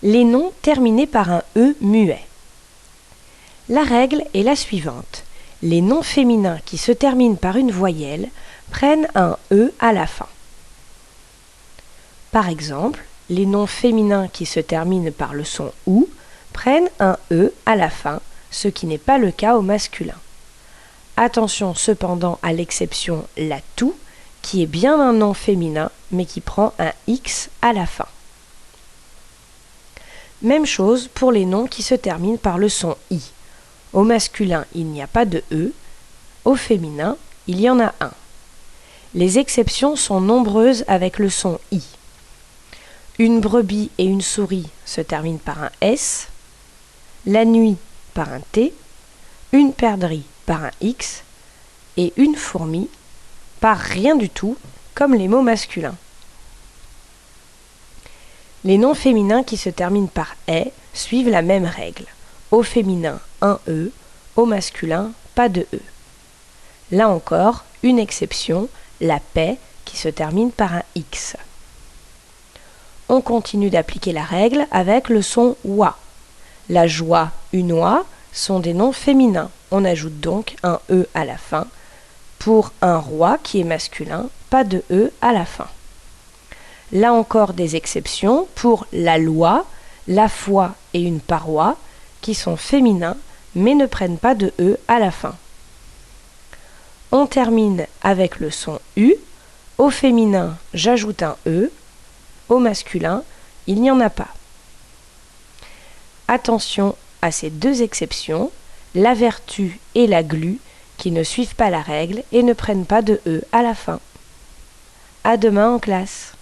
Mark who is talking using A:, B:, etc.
A: Les noms terminés par un E muet. La règle est la suivante. Les noms féminins qui se terminent par une voyelle prennent un E à la fin. Par exemple, les noms féminins qui se terminent par le son OU prennent un E à la fin, ce qui n'est pas le cas au masculin. Attention cependant à l'exception la TOU, qui est bien un nom féminin, mais qui prend un X à la fin. Même chose pour les noms qui se terminent par le son I. Au masculin, il n'y a pas de E. Au féminin, il y en a un. Les exceptions sont nombreuses avec le son I. Une brebis et une souris se terminent par un S. La nuit par un T. Une perdrix par un X. Et une fourmi par rien du tout, comme les mots masculins. Les noms féminins qui se terminent par « est » suivent la même règle. Au féminin, un E, au masculin, pas de E. Là encore, une exception, la paix, qui se termine par un X. On continue d'appliquer la règle avec le son « oie ». La joie, une oie sont des noms féminins. On ajoute donc un E à la fin. Pour un roi qui est masculin, pas de E à la fin. Là encore des exceptions pour la loi, la foi et une paroi qui sont féminins mais ne prennent pas de E à la fin. On termine avec le son U. Au féminin, j'ajoute un E. Au masculin, il n'y en a pas. Attention à ces deux exceptions, la vertu et la glu, qui ne suivent pas la règle et ne prennent pas de E à la fin. À demain en classe.